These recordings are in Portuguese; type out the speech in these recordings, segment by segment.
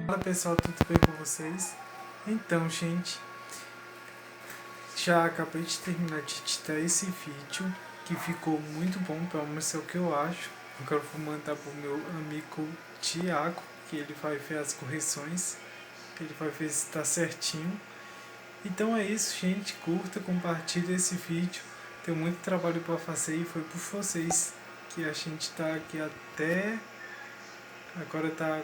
Fala pessoal, tudo bem com vocês? Então, gente, já acabei de terminar de editar esse vídeo que ficou muito bom, pelo menos é o que eu acho. Agora eu vou mandar pro meu amigo Tiago, que ele vai ver as correções, ele vai ver se está certinho. Então é isso, gente, curta, compartilha esse vídeo. Tem muito trabalho para fazer e foi por vocês que a gente tá aqui até agora tá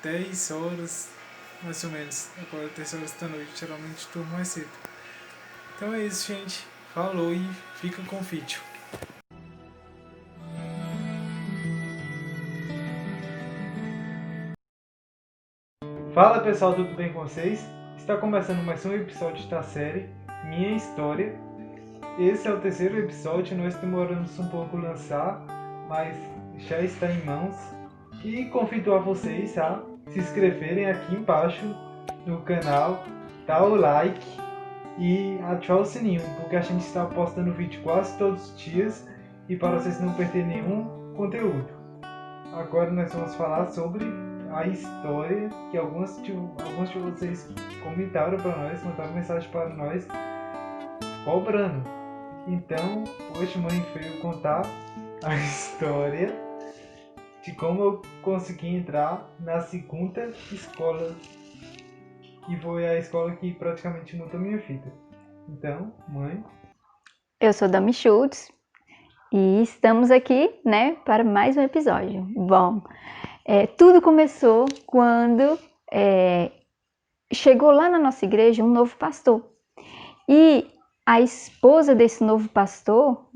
10 horas, mais ou menos. Agora 10 horas da noite, geralmente durmo mais cedo. Então é isso, gente. Falou e fica com o vídeo. Fala pessoal, tudo bem com vocês? Está começando mais um episódio da série Minha História. Esse é o terceiro episódio, nós demoramos um pouco a lançar, mas já está em mãos. E convido a vocês a se inscreverem aqui embaixo no canal, dar o like e ativar o sininho, porque a gente está postando vídeo quase todos os dias e para vocês não perderem nenhum conteúdo. Agora nós vamos falar sobre a história que alguns de vocês comentaram para nós, mandaram mensagem para nós cobrando. Então, hoje mãe veio contar a história de como eu consegui entrar na segunda escola, que foi a escola que praticamente mudou minha vida. Então, mãe. Eu sou Dami Schultz e estamos aqui, para mais um episódio. Bom, tudo começou quando chegou lá na nossa igreja um novo pastor. E a esposa desse novo pastor,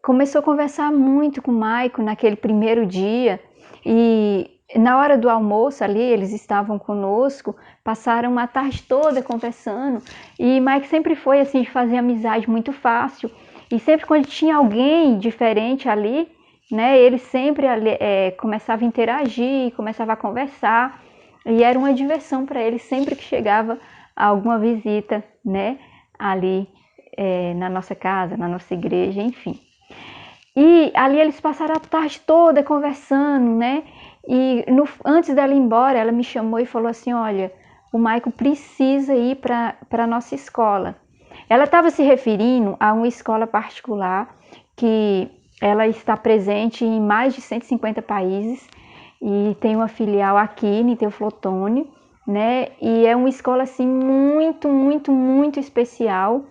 começou a conversar muito com o Maico naquele primeiro dia. E na hora do almoço ali, eles estavam conosco, passaram a tarde toda conversando. E Maico sempre foi assim, de fazer amizade muito fácil. E sempre quando tinha alguém diferente ali, ele sempre começava a interagir, começava a conversar. E era uma diversão para ele sempre que chegava alguma visita, ali na nossa casa, na nossa igreja, enfim. E ali eles passaram a tarde toda conversando, E antes dela ir embora, ela me chamou e falou assim, olha, o Maico precisa ir para a nossa escola. Ela estava se referindo a uma escola particular que ela está presente em mais de 150 países e tem uma filial aqui em Teoflotone, E é uma escola assim muito, muito, muito especial,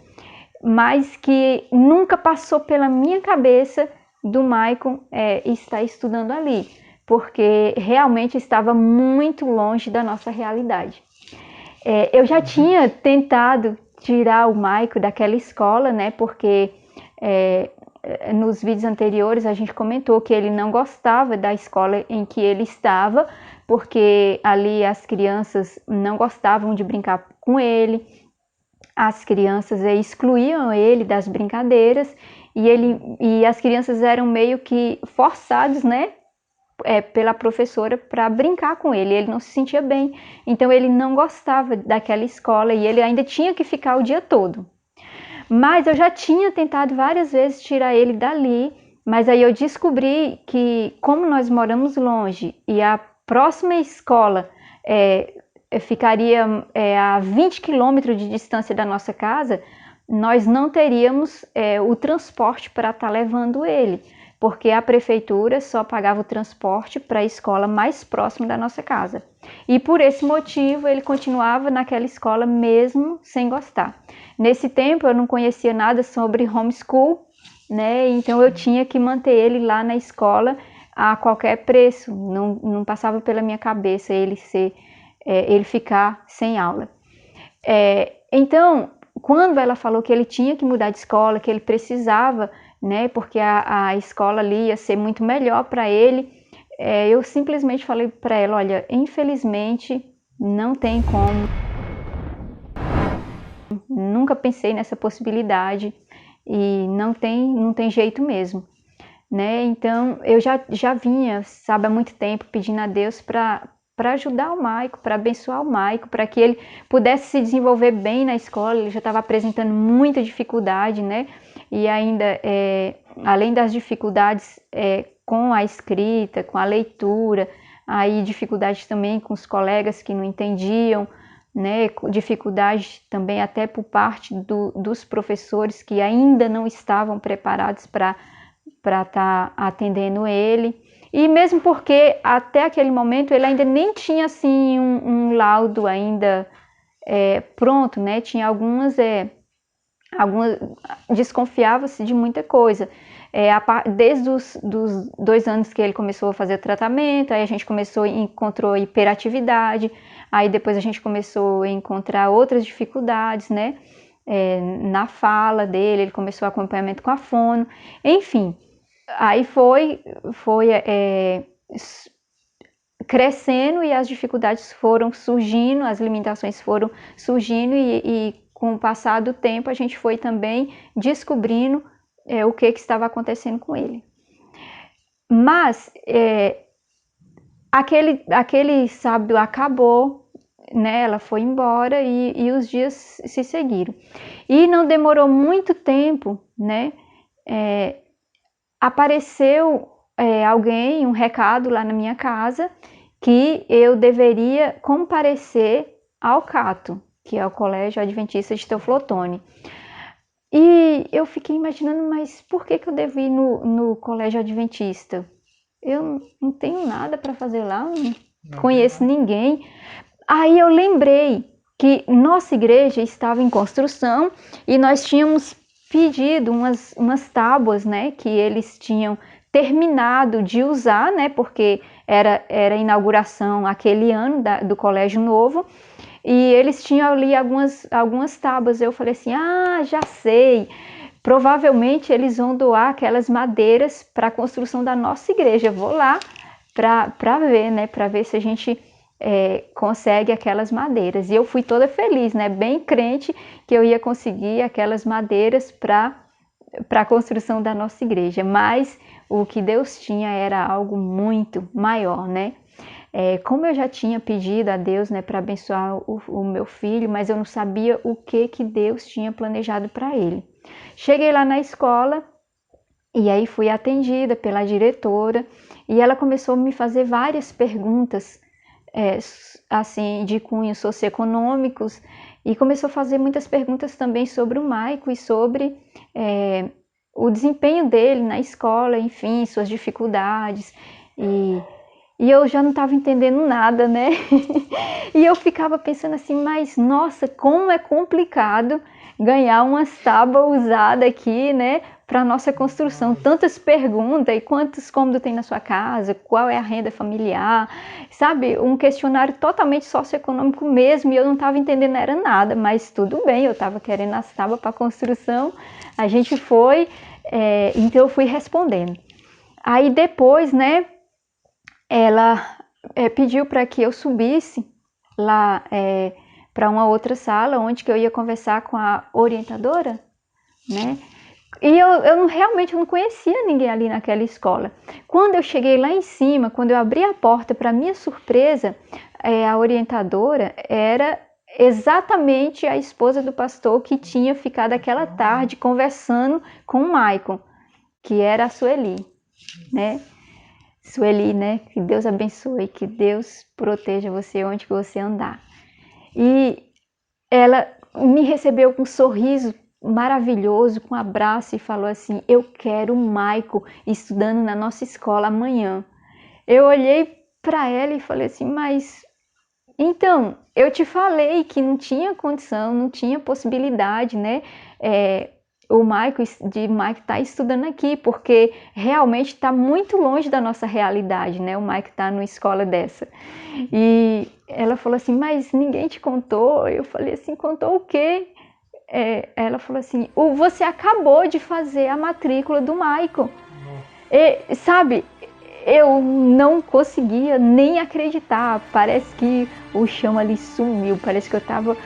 mas que nunca passou pela minha cabeça do Maicon estar estudando ali, porque realmente estava muito longe da nossa realidade. Eu já tinha tentado tirar o Maicon daquela escola, porque nos vídeos anteriores a gente comentou que ele não gostava da escola em que ele estava, porque ali as crianças não gostavam de brincar com ele, as crianças excluíam ele das brincadeiras e as crianças eram meio que forçados, pela professora para brincar com ele não se sentia bem, então ele não gostava daquela escola e ele ainda tinha que ficar o dia todo. Mas eu já tinha tentado várias vezes tirar ele dali, mas aí eu descobri que como nós moramos longe e a próxima escola ficaria a 20 quilômetros de distância da nossa casa, nós não teríamos o transporte para estar levando ele, porque a prefeitura só pagava o transporte para a escola mais próxima da nossa casa. E por esse motivo ele continuava naquela escola mesmo sem gostar. Nesse tempo eu não conhecia nada sobre homeschool, então eu tinha que manter ele lá na escola a qualquer preço, não passava pela minha cabeça ele ficar sem aula. Então, quando ela falou que ele tinha que mudar de escola, que ele precisava, porque a escola ali ia ser muito melhor para ele, eu simplesmente falei para ela, olha, infelizmente não tem como, nunca pensei nessa possibilidade e não tem jeito mesmo. Então, eu já vinha, sabe, há muito tempo pedindo a Deus para ajudar o Maico, para abençoar o Maico, para que ele pudesse se desenvolver bem na escola. Ele já estava apresentando muita dificuldade, E ainda, além das dificuldades com a escrita, com a leitura, aí dificuldade também com os colegas que não entendiam, né? Dificuldade também até por parte dos professores que ainda não estavam preparados para estar atendendo ele. E mesmo porque até aquele momento ele ainda nem tinha assim um laudo ainda pronto, né? Tinha algumas desconfiava-se de muita coisa. Desde dos 2 anos que ele começou a fazer o tratamento, aí a gente encontrou hiperatividade, aí depois a gente começou a encontrar outras dificuldades, né? Na fala dele, ele começou acompanhamento com a fono, enfim. Aí foi crescendo e as dificuldades foram surgindo, as limitações foram surgindo e com o passar do tempo a gente foi também descobrindo o que estava acontecendo com ele. Mas aquele sábado acabou, né? Ela foi embora e os dias se seguiram. E não demorou muito tempo, né? Apareceu alguém, um recado lá na minha casa, que eu deveria comparecer ao CATO, que é o Colégio Adventista de Teoflotone. E eu fiquei imaginando, mas por que eu devo ir no Colégio Adventista? Eu não tenho nada para fazer lá, não conheço ninguém. Aí eu lembrei que nossa igreja estava em construção e nós tínhamos pedido umas tábuas, né, que eles tinham terminado de usar, né, porque era a inauguração aquele ano do colégio novo, e eles tinham ali algumas tábuas. Eu falei assim, já sei, provavelmente eles vão doar aquelas madeiras para a construção da nossa igreja. Eu vou lá para ver, né, para ver se a gente consegue aquelas madeiras. E eu fui toda feliz, né, bem crente que eu ia conseguir aquelas madeiras para a construção da nossa igreja. Mas o que Deus tinha era algo muito maior, né? Como eu já tinha pedido a Deus, né, para abençoar o meu filho, mas eu não sabia o que Deus tinha planejado para ele. Cheguei lá na escola e aí fui atendida pela diretora e ela começou a me fazer várias perguntas assim, de cunho socioeconômicos, e começou a fazer muitas perguntas também sobre o Maico e sobre o desempenho dele na escola, enfim, suas dificuldades, e eu já não estava entendendo nada, né? E eu ficava pensando assim, mas nossa, como é complicado ganhar uma tábuas usada aqui, né, para nossa construção. Tantas perguntas, e quantos cômodos tem na sua casa, qual é a renda familiar, sabe? Um questionário totalmente socioeconômico mesmo, e eu não estava entendendo era nada, mas tudo bem, eu estava querendo as tábuas para construção, a gente foi, então eu fui respondendo. Aí depois, né, ela pediu para que eu subisse lá para uma outra sala, onde que eu ia conversar com a orientadora, né? E eu realmente não conhecia ninguém ali naquela escola. Quando eu cheguei lá em cima, quando eu abri a porta, para minha surpresa, a orientadora era exatamente a esposa do pastor que tinha ficado aquela tarde conversando com o Maicon, que era a Sueli, né? Sueli, né? Que Deus abençoe, que Deus proteja você onde que você andar. E ela me recebeu com um sorriso maravilhoso, com um abraço, e falou assim: eu quero o Maico estudando na nossa escola amanhã. Eu olhei para ela e falei assim, mas então, eu te falei que não tinha condição, não tinha possibilidade, né? O Maico está estudando aqui, porque realmente está muito longe da nossa realidade, né? O Maico está numa escola dessa. E ela falou assim, mas ninguém te contou? Eu falei assim, contou o quê? Ela falou assim, você acabou de fazer a matrícula do Maico. Sabe, eu não conseguia nem acreditar, parece que o chão ali sumiu, parece que eu estava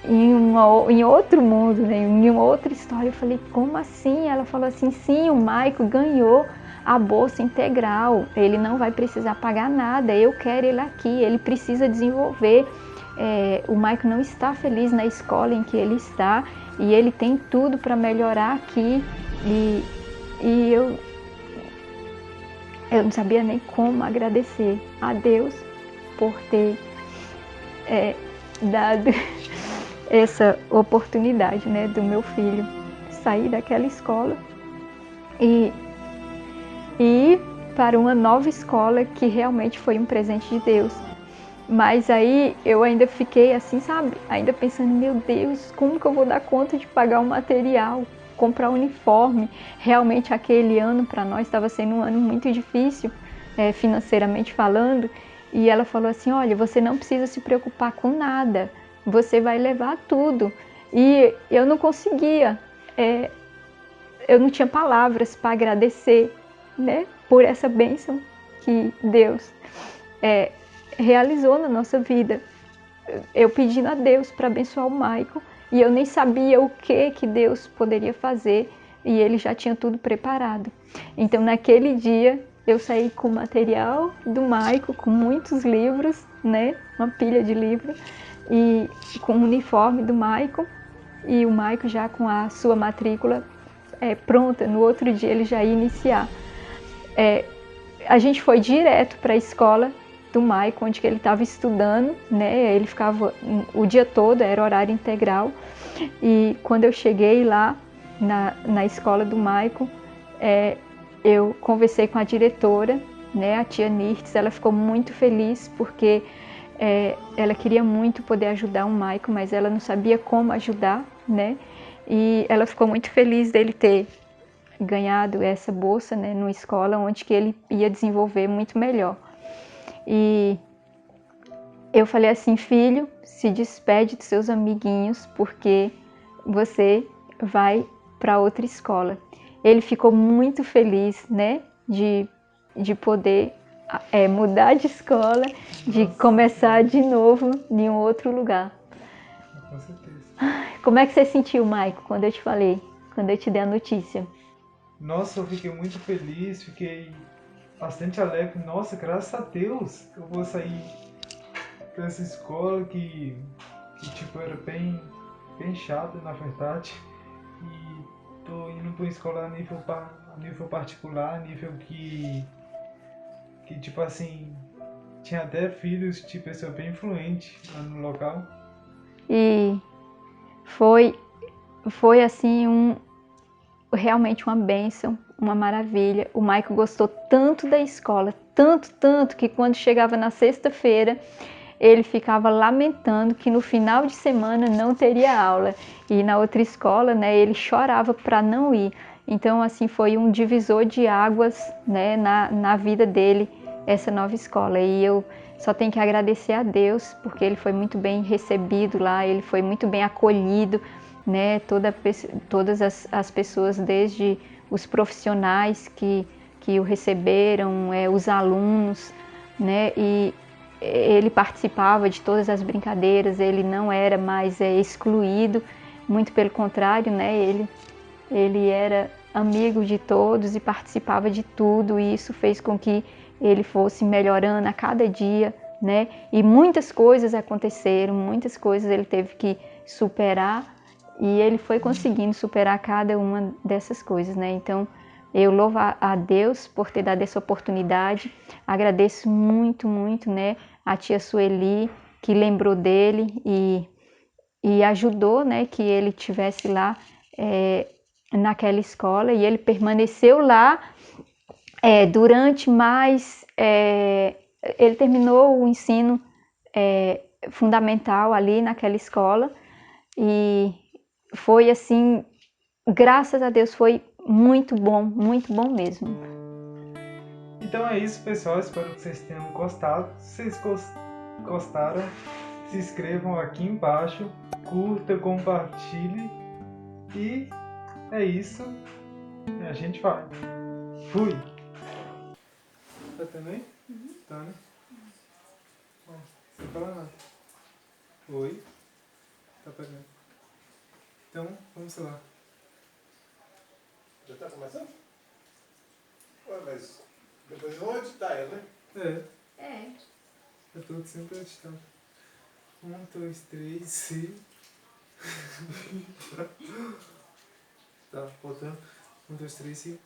em outro mundo, né? Em uma outra história. Eu falei, como assim? Ela falou assim, sim, o Maico ganhou a bolsa integral, ele não vai precisar pagar nada, eu quero ele aqui, ele precisa desenvolver. O Maico não está feliz na escola em que ele está e ele tem tudo para melhorar aqui. E eu eu não sabia nem como agradecer a Deus por ter dado essa oportunidade, né, do meu filho sair daquela escola e ir para uma nova escola que realmente foi um presente de Deus. Mas aí eu ainda fiquei assim, sabe? Ainda pensando, meu Deus, como que eu vou dar conta de pagar o material, comprar uniforme? Realmente aquele ano para nós estava sendo um ano muito difícil, financeiramente falando. E ela falou assim, olha, você não precisa se preocupar com nada, você vai levar tudo. E eu não conseguia, eu não tinha palavras para agradecer, né, por essa bênção que Deus realizou na nossa vida. Eu pedindo a Deus para abençoar o Michael e eu nem sabia o que Deus poderia fazer e ele já tinha tudo preparado. Então naquele dia eu saí com o material do Michael, com muitos livros, né, uma pilha de livros e com o uniforme do Michael e o Michael já com a sua matrícula pronta. No outro dia ele já ia iniciar. A gente foi direto para a escola do Michael, onde ele estava estudando, né? Ele ficava o dia todo, era horário integral. E quando eu cheguei lá na escola do Michael, eu conversei com a diretora, né? A tia Nirtz. Ela ficou muito feliz porque ela queria muito poder ajudar o Michael, mas ela não sabia como ajudar, né? E ela ficou muito feliz dele ter ganhado essa bolsa, né, numa escola onde que ele ia desenvolver muito melhor. E eu falei assim, filho, se despede dos seus amiguinhos porque você vai para outra escola. Ele ficou muito feliz, né, de poder mudar de escola, de começar de novo em um outro lugar. Com certeza. Como é que você sentiu, Maico, quando eu te falei, quando eu te dei a notícia? Nossa, eu fiquei muito feliz, fiquei bastante alegre. Nossa, graças a Deus eu vou sair dessa escola que tipo, era bem chata, na verdade. E tô indo para uma escola a nível particular, a nível que tipo assim, tinha até filhos de pessoa bem influente lá no local. E foi assim realmente uma bênção, uma maravilha. O Maico gostou tanto da escola, tanto que quando chegava na sexta-feira ele ficava lamentando que no final de semana não teria aula. E na outra escola, né, ele chorava para não ir. Então, assim, foi um divisor de águas, né, na vida dele, essa nova escola. E eu só tenho que agradecer a Deus, porque ele foi muito bem recebido lá, ele foi muito bem acolhido, né, todas as pessoas, desde os profissionais que o receberam, os alunos, né, e ele participava de todas as brincadeiras, ele não era mais excluído, muito pelo contrário, né, ele era amigo de todos e participava de tudo, e isso fez com que ele fosse melhorando a cada dia, né, e muitas coisas aconteceram, muitas coisas ele teve que superar, e ele foi conseguindo superar cada uma dessas coisas, né, então eu louvo a Deus por ter dado essa oportunidade, agradeço muito, né, a tia Sueli, que lembrou dele e ajudou, né, que ele tivesse lá naquela escola, e ele permaneceu lá durante mais... ele terminou o ensino fundamental ali naquela escola, e foi assim, graças a Deus, foi muito bom mesmo. Então é isso, pessoal. Espero que vocês tenham gostado. Se vocês gostaram, se inscrevam aqui embaixo, curta, compartilhe. E é isso. A gente vai. Fui! Tá também? Tá, né? Bom, sem falar nada. Oi? Tá pegando. Então, vamos lá. Já tá começando? Ué, mas depois vão editar ela, né? Eu tô sempre editando. 1, 2, 3, C. Tá, voltando. 1, 2, 3, C.